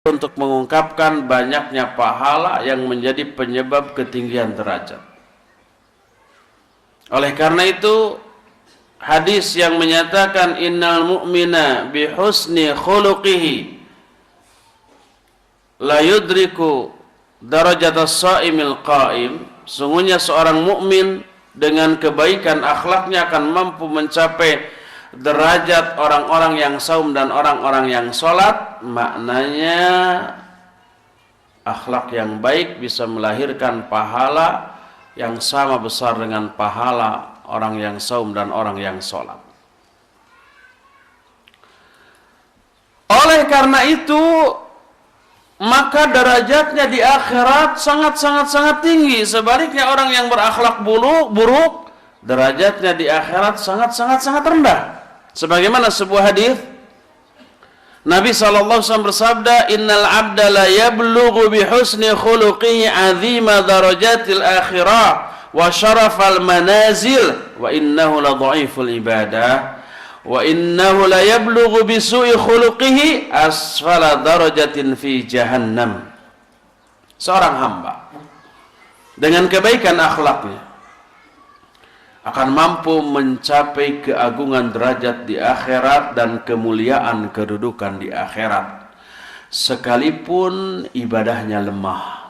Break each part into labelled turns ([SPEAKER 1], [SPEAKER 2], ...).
[SPEAKER 1] untuk mengungkapkan banyaknya pahala yang menjadi penyebab ketinggian derajat. Oleh karena itu, hadis yang menyatakan innal mu'mina bihusni khuluqihi la yudriku darajatas shaimil qaim, sungguhnya seorang mukmin dengan kebaikan akhlaknya akan mampu mencapai derajat orang-orang yang saum dan orang-orang yang sholat. Maknanya akhlak yang baik bisa melahirkan pahala yang sama besar dengan pahala orang yang saum dan orang yang sholat. Oleh karena itu, maka derajatnya di akhirat sangat tinggi. Sebaliknya orang yang berakhlak buruk, derajatnya di akhirat sangat rendah. Sebagaimana sebuah hadis Nabi SAW bersabda, innal abda la yablughu bihusni khuluqihi azima darajatil akhirah wa syarafal manazil wa innahu la dha'iful ibadah wa innahu la yablughu bisu'i khuluqihi asfala darajatin fi jahannam. Seorang hamba dengan kebaikan akhlaknya akan mampu mencapai keagungan derajat di akhirat dan kemuliaan kedudukan di akhirat sekalipun ibadahnya lemah.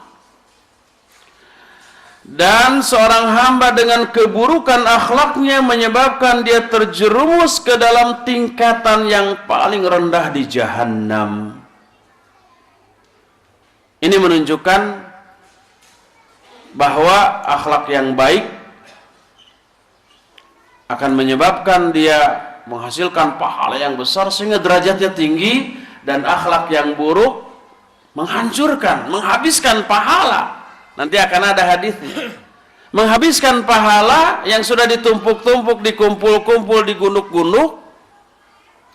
[SPEAKER 1] Dan seorang hamba dengan keburukan akhlaknya menyebabkan dia terjerumus ke dalam tingkatan yang paling rendah di Jahannam. Ini menunjukkan bahwa akhlak yang baik akan menyebabkan dia menghasilkan pahala yang besar sehingga derajatnya tinggi, dan akhlak yang buruk menghancurkan, menghabiskan pahala. Nanti akan ada hadisnya. Menghabiskan pahala yang sudah ditumpuk-tumpuk, dikumpul-kumpul, digunduk-gunduk,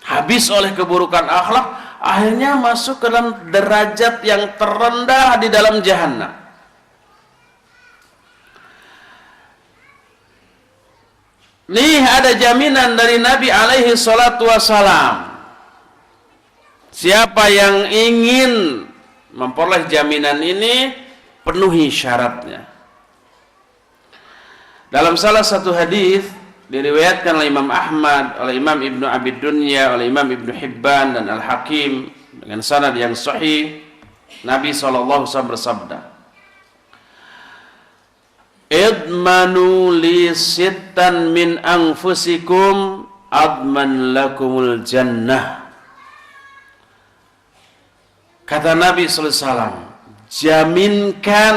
[SPEAKER 1] habis oleh keburukan akhlak, akhirnya masuk ke dalam derajat yang terendah di dalam Jahannam. Nih ada jaminan dari Nabi alaihi salatu wassalam. Siapa yang ingin memperoleh jaminan ini, penuhi syaratnya. Dalam salah satu hadis diriwayatkan oleh Imam Ahmad, oleh Imam Ibnu Abi Dunya, oleh Imam Ibnu Hibban dan Al-Hakim dengan sanad yang sahih, Nabi SAW bersabda, idmanu li sittan min anfusikum adman lakumul jannah. Kata Nabi SAW, jaminkan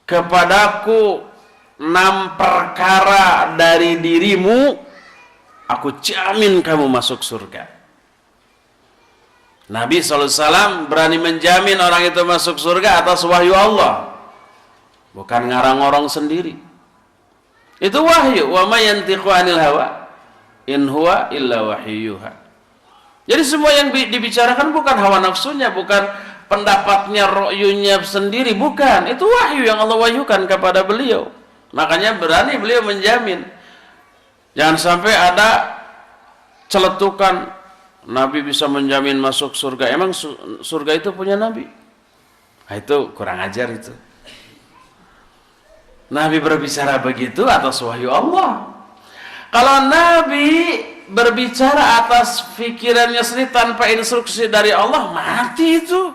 [SPEAKER 1] kepadaku 6 perkara dari dirimu, aku jamin kamu masuk surga. Nabi SAW berani menjamin orang itu masuk surga atas wahyu Allah, bukan ngarang-ngorong sendiri. Itu wahyu. Wa ma yantiqu 'anil hawa in huwa illa wahyuha. Jadi semua yang dibicarakan bukan hawa nafsunya, bukan pendapatnya, ro'yunya sendiri, bukan. Itu wahyu yang Allah wahyukan kepada beliau. Makanya berani beliau menjamin. Jangan sampai ada celetukan Nabi bisa menjamin masuk surga. Emang surga itu punya Nabi? Nah, itu kurang ajar itu. Nabi berbicara begitu atas wahyu Allah. Kalau Nabi berbicara atas pikirannya sendiri tanpa instruksi dari Allah, mati itu.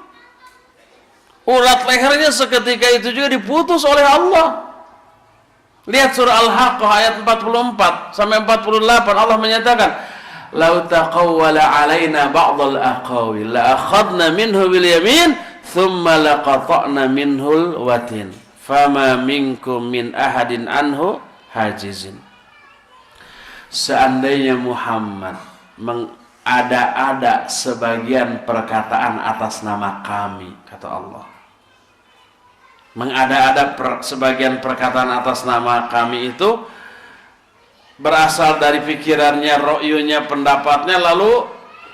[SPEAKER 1] Urat lehernya seketika itu juga diputus oleh Allah. Lihat surah Al-Haqqah ayat 44 sampai 48, Allah menyatakan, "Lau taqawwala 'alaina ba'dal aqawil la akhadna minhu bil yamin, thumma laqata'na minhul watin, fama minkum min ahadin anhu hajizin." Seandainya Muhammad mengada-ada sebagian perkataan atas nama kami, kata Allah, mengada-ada sebagian perkataan atas nama kami itu berasal dari pikirannya, ro'yunya, pendapatnya, lalu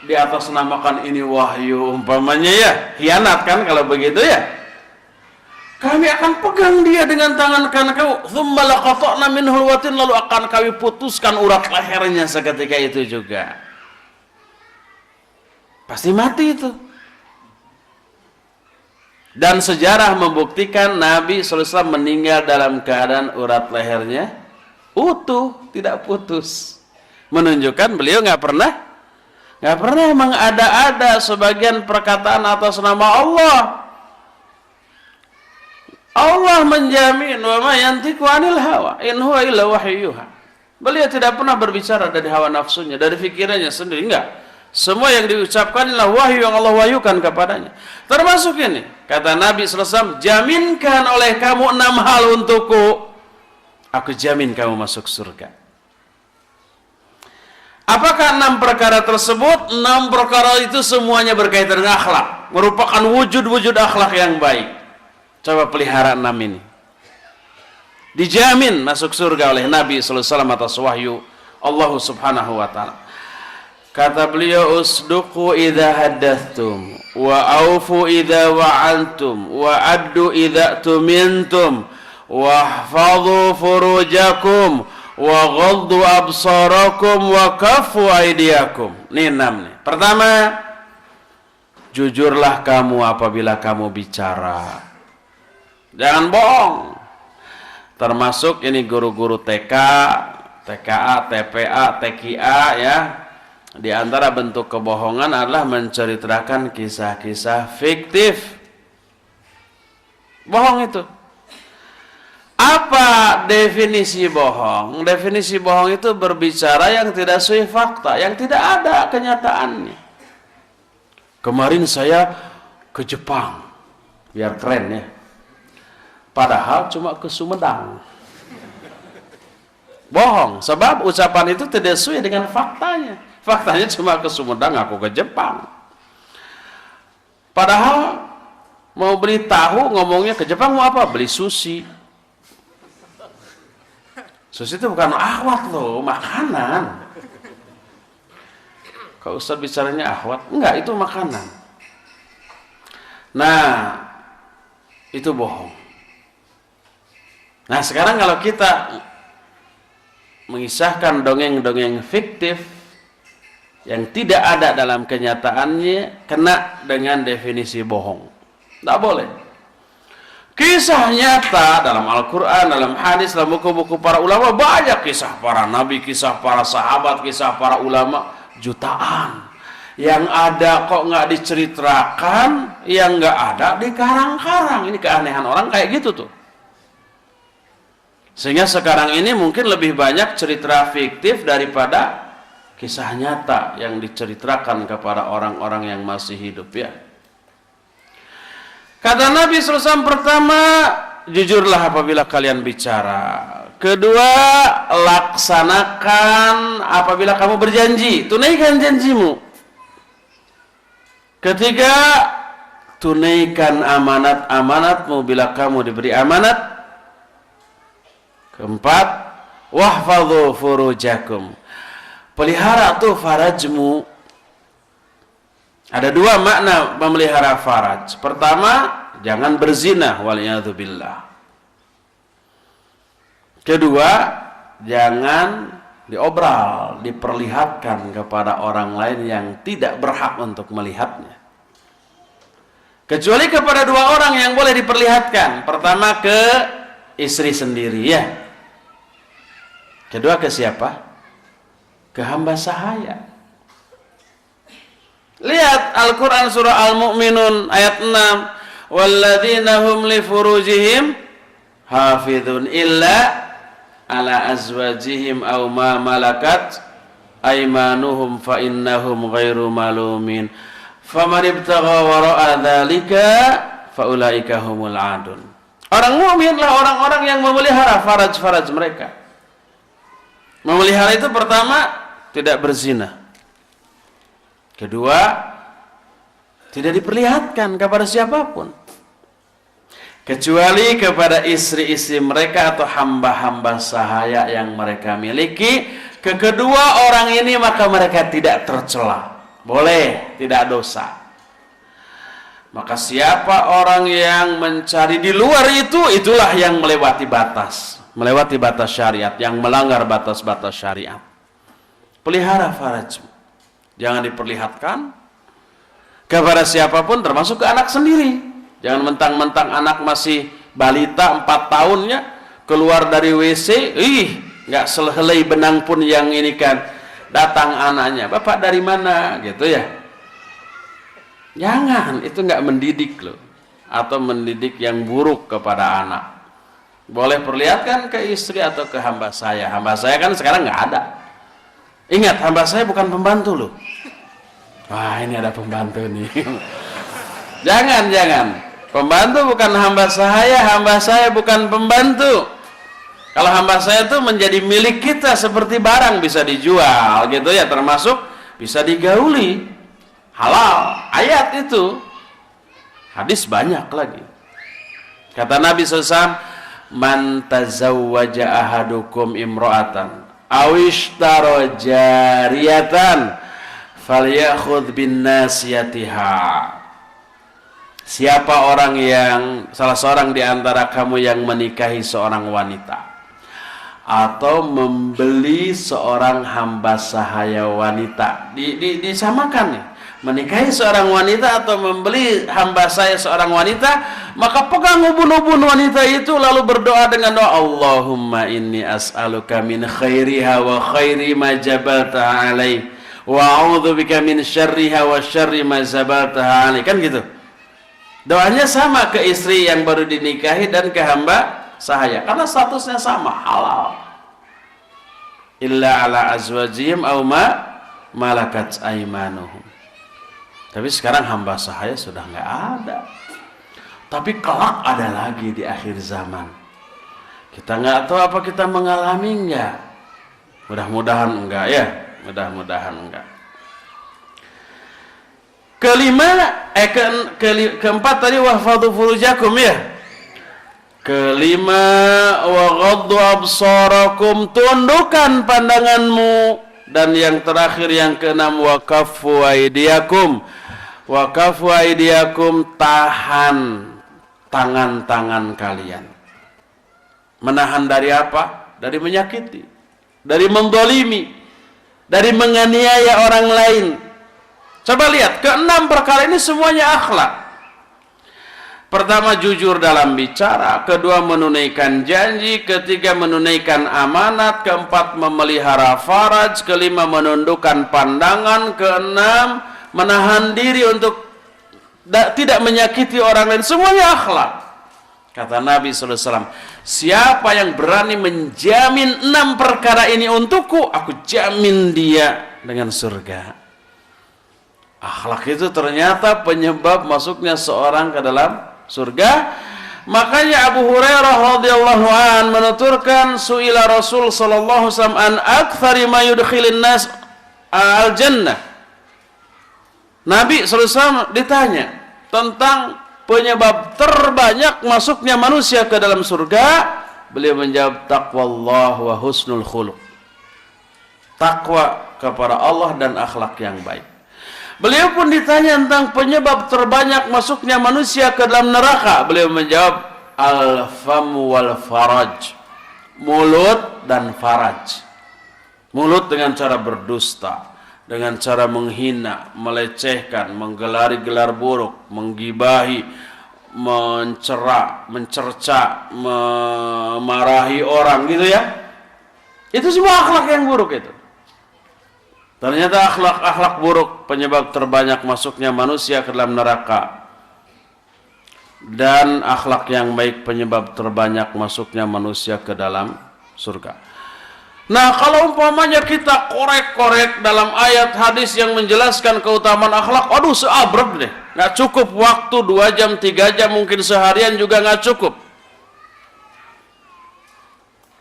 [SPEAKER 1] di atas namakan ini wahyu, umpamanya ya, hianat kan kalau begitu ya. Kami akan pegang dia dengan tangan kanan kami, thumma laqata'na minhul watin, lalu akan kami putuskan urat lehernya seketika itu juga. pasti mati itu. Dan sejarah membuktikan Nabi SAW meninggal dalam keadaan urat lehernya utuh, tidak putus. Menunjukkan beliau nggak pernah emang ada sebagian perkataan atas nama Allah. Allah menjamin, wa ma yantiqu 'anil hawa in huwa illa wahyuha. Beliau tidak pernah berbicara dari hawa nafsunya, dari pikirannya sendiri, enggak. Semua yang diucapkan adalah wahyu yang Allah wahyukan kepadanya. Termasuk ini, kata Nabi SAW, jaminkan oleh kamu 6 hal untukku. Aku jamin kamu masuk surga. Apakah 6 perkara tersebut? 6 perkara itu semuanya berkaitan dengan akhlak. Merupakan wujud-wujud akhlak yang baik. Coba pelihara 6 ini. Dijamin masuk surga oleh Nabi SAW atas wahyu Allah Subhanahu wa ta'ala. Kata beliau, usduqu idza haddatstum wa aufu idza wa'antum wa addu idza tumintum wahfadhu furujakum wa ghaddu absarakum wa kaffu aydiyakum. Ini 6 nih. Pertama, jujurlah kamu apabila kamu bicara. Jangan bohong. Termasuk ini guru-guru TK, TKA, TPA, TKA ya. Di antara bentuk kebohongan adalah menceritakan kisah-kisah fiktif. Bohong itu. Apa definisi bohong? Definisi bohong itu berbicara yang tidak sesuai fakta, yang tidak ada kenyataannya. Kemarin saya ke Jepang, biar keren ya. Padahal cuma ke Sumedang. Bohong, sebab ucapan itu tidak sesuai dengan faktanya. Faktanya cuma ke Sumedang, aku ke Jepang. Padahal mau beli tahu, ngomongnya ke Jepang mau apa? Beli sushi. Sushi itu bukan ahwat loh, makanan. Kalau Ustaz bicaranya ahwat, enggak, itu makanan. Nah, itu bohong. Nah, sekarang kalau kita mengisahkan dongeng-dongeng fiktif yang tidak ada dalam kenyataannya, kena dengan definisi bohong. Tidak boleh. Kisah nyata dalam Al-Quran, dalam hadis, dalam buku-buku para ulama, banyak kisah para nabi, kisah para sahabat, kisah para ulama, jutaan. Yang ada kok nggak diceritakan, yang nggak ada dikarang-karang. Ini keanehan orang kayak gitu tuh. Sehingga sekarang ini mungkin lebih banyak cerita fiktif daripada kisah nyata yang diceritakan kepada orang-orang yang masih hidup ya. Kata Nabi SAW, pertama, jujurlah apabila kalian bicara. Kedua, laksanakan apabila kamu berjanji, tunaikan janjimu. Ketiga, tunaikan amanat-amanatmu bila kamu diberi amanat. Keempat, wahfadhu furujakum. Pelihara tuh farajmu. Ada 2 makna memelihara faraj. Pertama, jangan berzina, waliyadzubillah. Kedua, jangan diobral, diperlihatkan kepada orang lain yang tidak berhak untuk melihatnya. Kecuali kepada 2 orang yang boleh diperlihatkan. Pertama, ke istri sendiri ya. Kedua, ke siapa? Ke hamba sahaya. Lihat Al-Quran surah Al-Mu'minun ayat 6. Walladzina hum li furujihim hafidhun illa ala azwajihim aw ma malakat aymanuhum fa innahum ghairu malumin. Faman ibtagha wara'a dzalika fa ulaika humul adun. Orang mukminlah orang-orang yang memelihara faraj-faraj mereka. Memelihara itu pertama, tidak berzina. Kedua, tidak diperlihatkan kepada siapapun. Kecuali kepada istri-istri mereka atau hamba-hamba sahaya yang mereka miliki. Kedua orang ini maka mereka tidak tercela. Boleh, tidak dosa. Maka siapa orang yang mencari di luar itu, itulah yang melewati batas. Melewati batas syariat, yang melanggar batas-batas syariat. Pelihara farajmu. Jangan diperlihatkan, kepada siapapun, termasuk ke anak sendiri. Jangan mentang-mentang anak masih balita 4 tahunnya keluar dari WC, nggak sehelai benang pun yang ini kan, datang anaknya, bapak dari mana gitu ya. Jangan, itu nggak mendidik loh, atau mendidik yang buruk kepada anak. Boleh perlihatkan ke istri atau ke hamba saya kan sekarang nggak ada. Ingat, hamba saya bukan pembantu loh. Wah, ini ada pembantu nih. Jangan. Pembantu bukan hamba saya bukan pembantu. Kalau hamba saya itu menjadi milik kita seperti barang, bisa dijual gitu ya, termasuk bisa digauli. Halal, ayat itu. Hadis banyak lagi. Kata Nabi SAW, man tazawwaja ahadukum imra'atan awishtara jariyatan falyakhudh bin nasiyatiha. Siapa orang yang, salah seorang di antara kamu yang menikahi seorang wanita atau membeli seorang hamba sahaya wanita, disamakan nih, menikahi seorang wanita atau membeli hamba sahaya seorang wanita, maka pegang ubun-ubun wanita itu lalu berdoa dengan doa, Allahumma inni as'aluka min khairiha wa khairi ma jabaltaha alaih wa a'udzubika min syarriha wa syarri ma zabaltaha alaih. Kan gitu. Doanya sama ke istri yang baru dinikahi dan ke hamba sahaya, karena statusnya sama, halal. Illa ala azwajihim aw ma malakat aimanuhum. Tapi sekarang hamba sahaya sudah nggak ada. Tapi kelak ada lagi di akhir zaman. Kita nggak tahu apa kita mengalami nggak. Mudah-mudahan enggak ya. Mudah-mudahan enggak. Keempat tadi wahfadhu furujakum ya. Kelima wa ghaddu absarakum, tundukkan pandanganmu. Dan yang terakhir yang keenam wa kaffu aydiyakum. Wa kaffu aydiyakum, tahan tangan-tangan kalian. Menahan dari apa? Dari menyakiti, dari mendolimi, dari menganiaya orang lain. Coba lihat, keenam perkara ini semuanya akhlak. Pertama, jujur dalam bicara. Kedua, menunaikan janji. Ketiga, menunaikan amanat. Keempat, memelihara faraj. Kelima, menundukkan pandangan. Keenam, menahan diri untuk tidak menyakiti orang lain. Semuanya akhlak. Kata Nabi SAW, siapa yang berani menjamin 6 perkara ini untukku, aku jamin dia dengan surga. Akhlak itu ternyata penyebab masuknya seorang ke dalam surga. Makanya Abu Hurairah radhiyallahu an menuturkan, suila Rasul sallallahu alaihi wasallam an aktsari ma yudkhilun nas al jannah. Nabi sallallahu alaihi wasallam ditanya tentang penyebab terbanyak masuknya manusia ke dalam surga. Beliau menjawab, taqwallah wa husnul khuluq. Takwa kepada Allah dan akhlak yang baik. Beliau pun ditanya tentang penyebab terbanyak masuknya manusia ke dalam neraka. Beliau menjawab, al-famu wal faraj. Mulut dan faraj. Mulut dengan cara berdusta, dengan cara menghina, melecehkan, menggelari gelar buruk, menggibahi, mencerca, memarahi orang gitu ya. Itu semua akhlak yang buruk itu. Ternyata akhlak buruk penyebab terbanyak masuknya manusia ke dalam neraka. Dan akhlak yang baik penyebab terbanyak masuknya manusia ke dalam surga. Nah, kalau umpamanya kita korek-korek dalam ayat hadis yang menjelaskan keutamaan akhlak, aduh seabrek deh. Nggak cukup waktu 2 jam, 3 jam, mungkin seharian juga nggak cukup.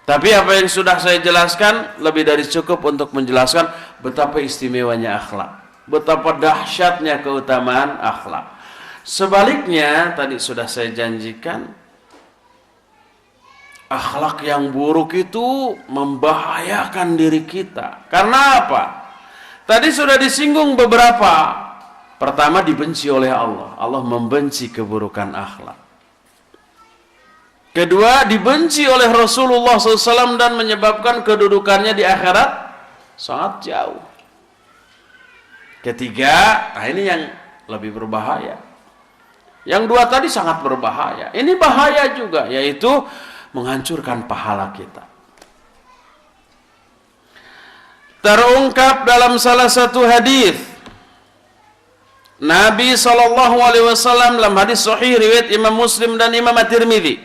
[SPEAKER 1] Tapi apa yang sudah saya jelaskan lebih dari cukup untuk menjelaskan betapa istimewanya akhlak, betapa dahsyatnya keutamaan akhlak. Sebaliknya, tadi sudah saya janjikan, akhlak yang buruk itu membahayakan diri kita. Karena apa? Tadi sudah disinggung beberapa. Pertama, dibenci oleh Allah. Allah membenci keburukan akhlak. Kedua, dibenci oleh Rasulullah SAW dan menyebabkan kedudukannya di akhirat sangat jauh. Ketiga, nah ini yang lebih berbahaya. Yang dua tadi sangat berbahaya. Ini bahaya juga, yaitu menghancurkan pahala kita. Terungkap dalam salah satu hadis, Nabi SAW dalam hadis sahih riwayat Imam Muslim dan Imam At-Tirmidzi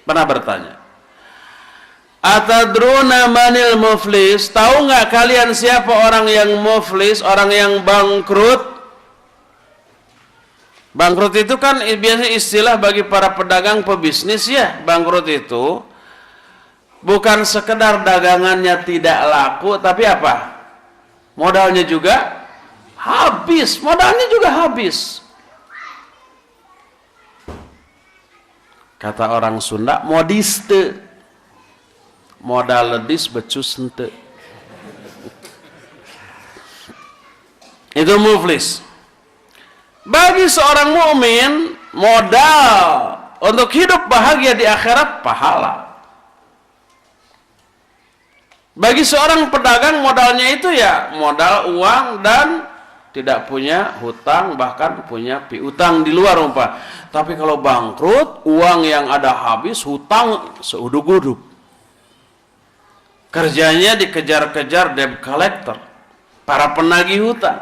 [SPEAKER 1] pernah bertanya, Atadruna manil muflis? Tahu nggak kalian siapa orang yang muflis, orang yang bangkrut? Bangkrut itu kan biasanya istilah bagi para pedagang pebisnis ya. Bangkrut itu bukan sekedar dagangannya tidak laku, tapi apa? Modalnya juga habis. Modalnya juga habis. Kata orang Sunda, modiste. Modal ledis becus hente. Itu muflis. Bagi seorang mukmin, modal untuk hidup bahagia di akhirat pahala. Bagi seorang pedagang, modalnya itu ya modal uang dan tidak punya hutang, bahkan punya piutang di luar umpah. Tapi kalau bangkrut, uang yang ada habis, hutang seuduk-uduk. Kerjanya dikejar-kejar debt collector, para penagih hutang.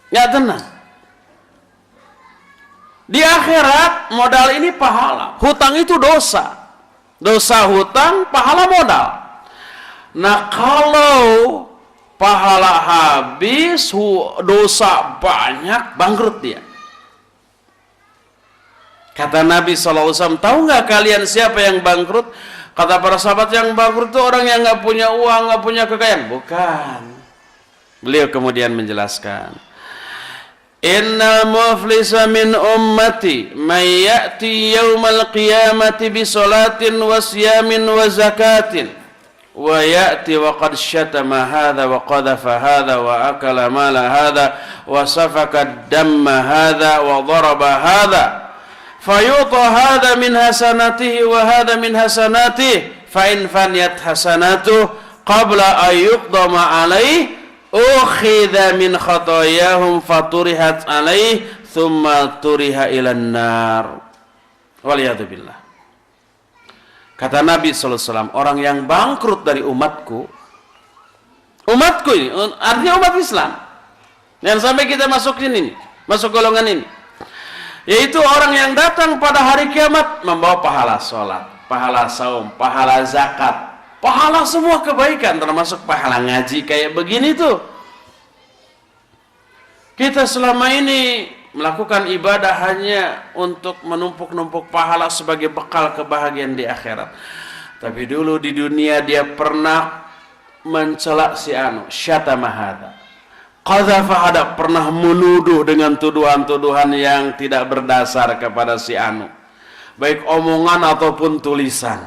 [SPEAKER 1] Ya tenang. Di akhirat modal ini pahala, hutang itu dosa. Dosa hutang, pahala modal. Nah kalau pahala habis, dosa banyak, bangkrut dia. Kata Nabi SAW, tahu nggak kalian siapa yang bangkrut? Kata para sahabat, yang bangkrut itu orang yang nggak punya uang, nggak punya kekayaan. Bukan. Beliau kemudian menjelaskan, Innal muflisa min ummati may ya'ti yawmal qiyamati bi salatin wa siyamin wa zakatin wa ya'ti wa qad syatama hadha wa qadhafa hadha wa akala mala hadha wa safaka damma hadha wa daraba hadha fayuta hadha min hasanatihi wa hadha min hasanatihi fa in faniyat hasanatuhu qabla an yuqdama alaihi ukhidha min khatayahum faturihat alaih thumma turiha ilan nar. Waliyadzubillah. Kata Nabi SAW, orang yang bangkrut dari umatku ini artinya umat Islam, yang sampai kita masuk ini, masuk golongan ini, yaitu orang yang datang pada hari kiamat membawa pahala sholat, pahala saum, pahala zakat, pahala semua kebaikan, termasuk pahala ngaji kayak begini tuh. Kita selama ini melakukan ibadah hanya untuk menumpuk-numpuk pahala sebagai bekal kebahagiaan di akhirat. Tapi dulu di dunia dia pernah mencela si anu, syatama hadza, qadzafa hadza, pernah menuduh dengan tuduhan-tuduhan yang tidak berdasar kepada si anu, baik omongan ataupun tulisan.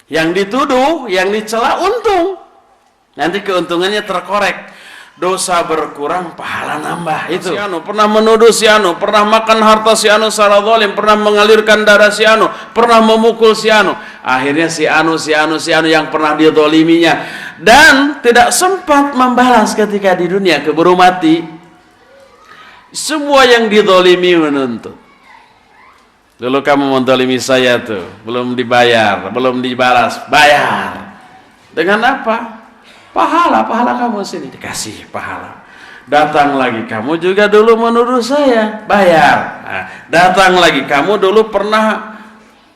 [SPEAKER 1] Yang dituduh, yang dicela untung. Nanti keuntungannya terkorek. Dosa berkurang, pahala nambah. Itu. Si anu pernah menuduh si anu, pernah makan harta si anu secara zalim, pernah mengalirkan darah si anu, pernah memukul si anu. Akhirnya si anu yang pernah dia doliminya dan tidak sempat membalas ketika di dunia, keburu mati. Semua yang didolimi menuntut. Dulu kamu mendolimi saya tuh, belum dibayar, belum dibalas, bayar. Dengan apa? Pahala kamu sini, dikasih pahala. Datang lagi, kamu juga dulu menuduh saya, bayar. Nah, datang lagi, kamu dulu pernah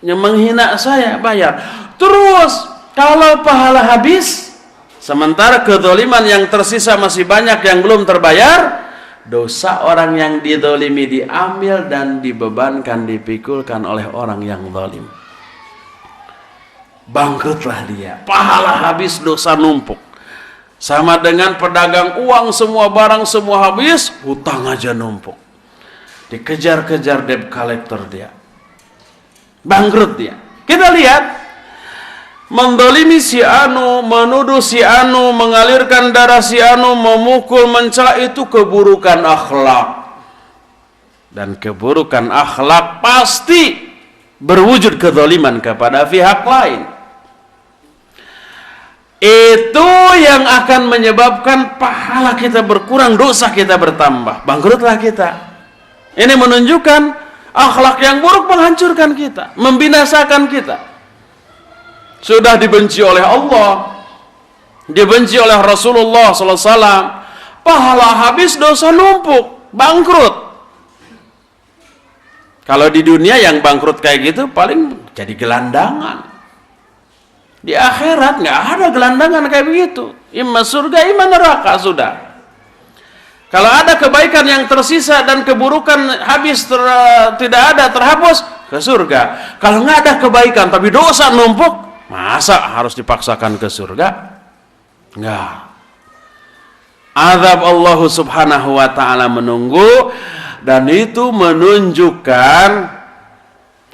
[SPEAKER 1] menghina saya, bayar. Terus, kalau pahala habis, sementara kezaliman yang tersisa masih banyak yang belum terbayar, dosa orang yang dizalimi diambil dan dibebankan, dipikulkan oleh orang yang zalim. Bangkrutlah dia. Pahala habis, dosa numpuk. Sama dengan pedagang uang, semua barang semua habis, hutang aja numpuk. Dikejar-kejar debt collector dia. Bangkrut dia. Kita lihat, mendolimi si anu, menuduh si anu, mengalirkan darah si anu, memukul, mencela, itu keburukan akhlak. Dan keburukan akhlak pasti berwujud kezaliman kepada pihak lain. itu yang akan menyebabkan pahala kita berkurang, dosa kita bertambah, bangkrutlah kita. Ini menunjukkan akhlak yang buruk menghancurkan kita, membinasakan kita. Sudah dibenci oleh Allah, dibenci oleh Rasulullah SAW, pahala habis, dosa numpuk, bangkrut. Kalau di dunia yang bangkrut kayak gitu paling jadi gelandangan. Di akhirat nggak ada gelandangan kayak begitu. Imma surga, imma neraka sudah. Kalau ada kebaikan yang tersisa dan keburukan habis tidak ada, terhapus, ke surga. Kalau nggak ada kebaikan tapi dosa numpuk, masa harus dipaksakan ke surga? Nggak. Azab Allah Subhanahu wa ta'ala menunggu, dan itu menunjukkan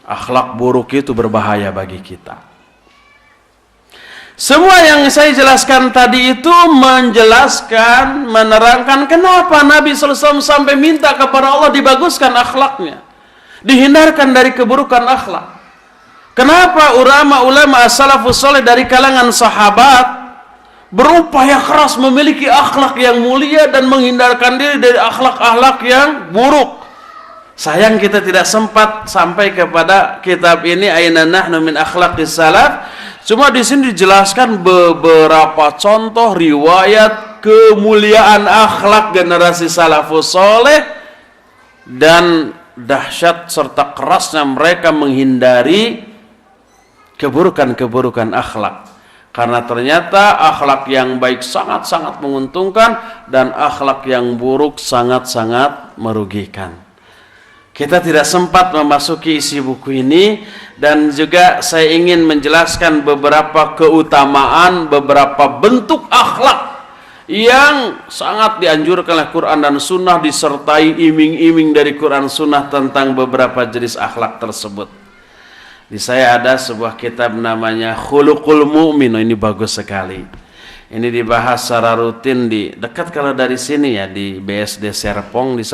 [SPEAKER 1] akhlak buruk itu berbahaya bagi kita. Semua yang saya jelaskan tadi itu menjelaskan, menerangkan kenapa Nabi SAW sampai minta kepada Allah dibaguskan akhlaknya, dihindarkan dari keburukan akhlak. Kenapa ulama-ulama as-salafus saleh dari kalangan sahabat berupaya keras memiliki akhlak yang mulia dan menghindarkan diri dari akhlak-akhlak yang buruk. Sayang kita tidak sempat sampai kepada kitab ini, Aina nahnu min akhlaqis salaf. Cuma di sini dijelaskan beberapa contoh riwayat kemuliaan akhlak generasi salafus soleh dan dahsyat serta kerasnya mereka menghindari keburukan-keburukan akhlak. Karena ternyata akhlak yang baik sangat-sangat menguntungkan dan akhlak yang buruk sangat-sangat merugikan. Kita tidak sempat memasuki isi buku ini, dan juga saya ingin menjelaskan beberapa keutamaan, beberapa bentuk akhlak yang sangat dianjurkan oleh Quran dan Sunnah, disertai iming-iming dari Quran Sunnah tentang beberapa jenis akhlak tersebut. Di saya ada sebuah kitab namanya Khuluqul Mu'min. Ini bagus sekali. Ini dibahas secara rutin di dekat kalau dari sini ya, di BSD Serpong di sana.